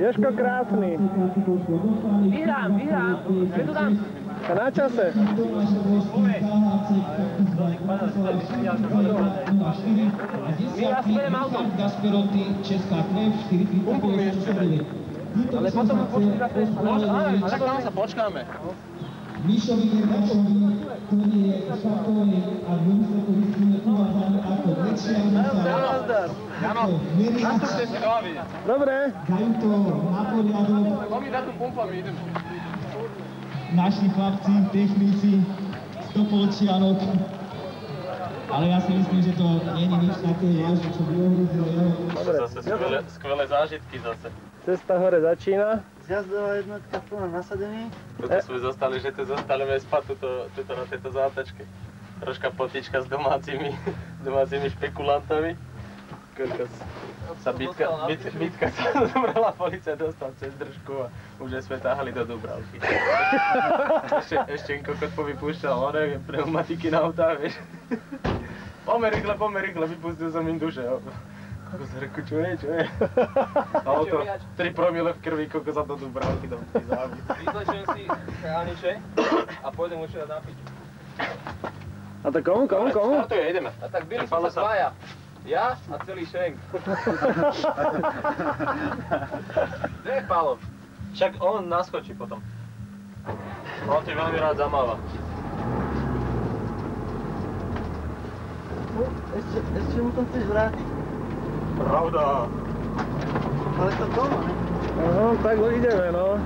Ježko krásny. Vyhrám. Je to tam. A na čase. Ja smerem autom. Pumpu mi ešte daj. Ale potom počkaj na to. Ale tak nám sa počkáme. Mišovi Jerbačovi, ktorý je štartový a vymysletový uvázaný ako Večianica. Jano, nastupte si hlavy. Dobre. Dajú to na poriadok. Poď mi dať tú pumpu a my ideme. Naši chlapci, technici, Stopolčianok. Ale ja si myslím, že to nie je nič také vážne, čo by ohrozilo jeho. Zase skvelé zážitky zase. Cesta hore začína. Zjazdová jednotka plná nasadení. Toto sme zostali, že tu zostaneme spať tuto na tejto zátačke. Troška potička s domácimi špekulantami. Bitka sa zobrala, policia dostal cez držku a už sme táhali do Dubravky. Ešte kokot povypúšťal hore, pneumatiky na autá, vieš. Pomer rýchle, vypustil som im duše. Kokos, čo je? Auto, 3 promile v krvi, kokos za do Dubravky, do záby. Vyzlečujem si chrániče a pôjdem už napiť. A to komu? Startuje, ideme. A tak byli sa dvaja. Ja a celý šenk. Kde je Pálo? Však on naskočí potom. On ti veľmi rád zamáva. Ešte mu to chceš vrátiť? Pravda. Ale to doma, ne? Aha, tak ideme, no.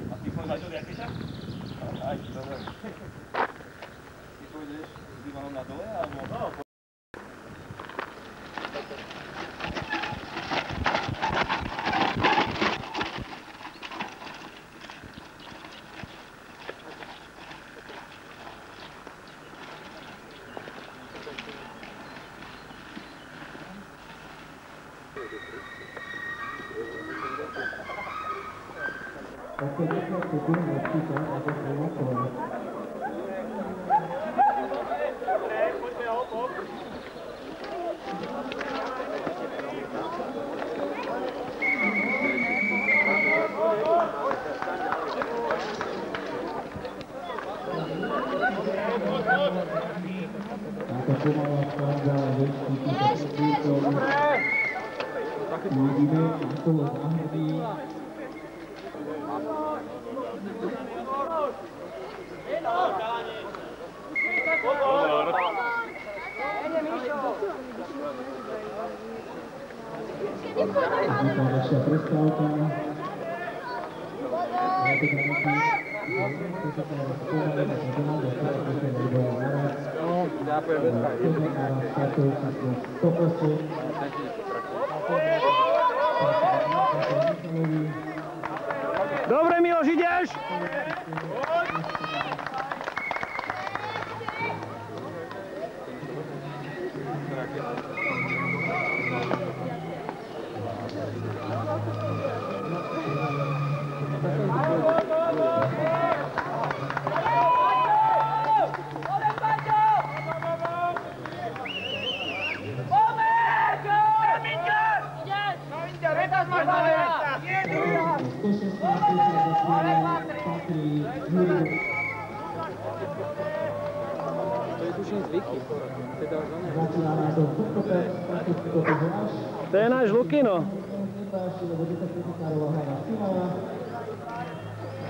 A ty som zažil Jakiša? Aj, dobre. Ty pôjdeš s Ivanom na dole, alebo? No, Dobre, Miloš, ideš? To je náš Lukino.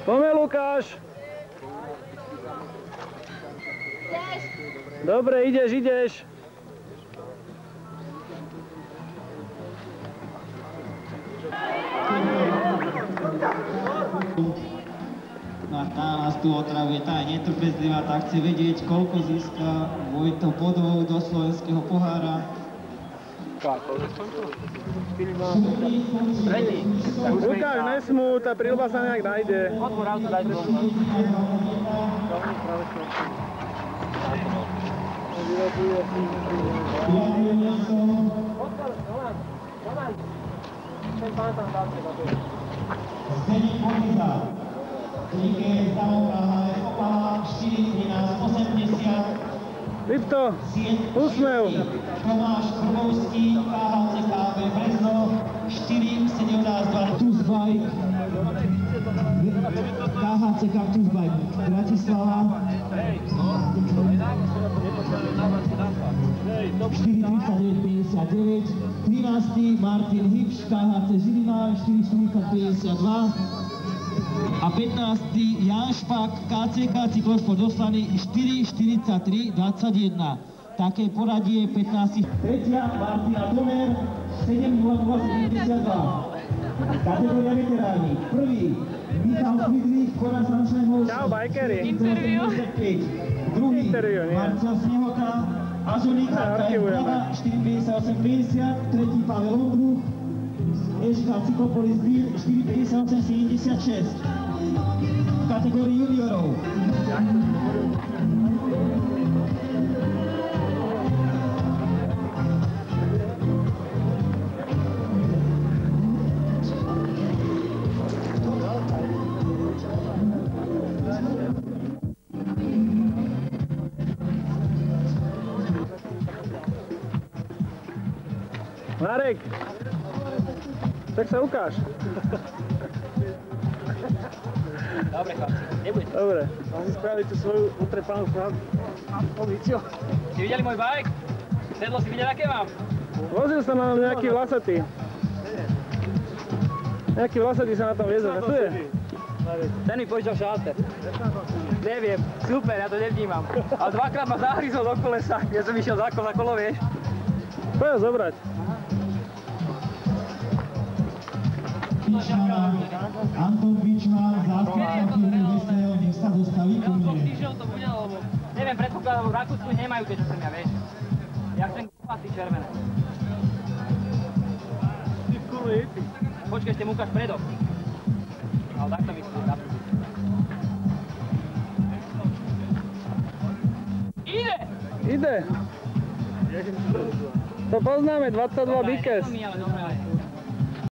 Poďme, Lukáš. Dobre, ideš. No a tá nás tu otravuje, tá je netrpezlivá, tá chce vedieť, koľko získa Vojto bodov do slovenského pohára. Lukáš, nesmú, tá príľba sa nejak nájde. Otvor auto, daj to. Ten pán tam dá si na to. Líke Zamovka HF Opava 4-13-80. Lipto, úsmev. Tomáš Krmovský, KHCKB Brezno 4-17-2 Tuzbajk. KHCK Tuzbajk Bratislava 4-39-59. 13. Martin Hipš, KHC Žilina 4-40-52. A 15. Jan Špak, KCK Cyklosport Doslany 4-43-21. Také poradie 15. Tretia Martina Tomer 7-0-72. Kategória veteráni. Prvý Michal Friedrich, Kona Sunshine Čau, bajkeri. 85. Druhý Marcel Snehota, Ažolíka KF Praha 4-58-50. Tretí Pavel Ondruch, Eška Cyklopolis Bír 4-58-76. V kategórii juniorov. Marek, tak sa ukáž. Dobre, chlapci, nebudete. Dobre, mám si spraviť tú svoju utrepanú pozíciu. Ste videli môj bajk? Sedlo si videl, aké mám? Vozil sa na nejaký vlasatý. Nejaký vlasatý sa na tom viezol. A tu je? Ten mi požičal šalter. Neviem, super, ja to nevnímam. Ale dvakrát ma zahryzol do kolesa, keď som išiel za kolo, vieš. Poď ho zobrať. Anton Vičman, zástupca firmy Veseo, nech sa dostaví ku mne. To bude, lebo neviem, predpokladám, v Rakúsku nemajú tie, čo som ja, vieš. Ja chcem kúpať červené. Počkaj, ešte mu ukáž predok. Ale takto mi chcú zapnúť. Ide! Ide! To poznáme, 22 Bikes. Ale dobre, ale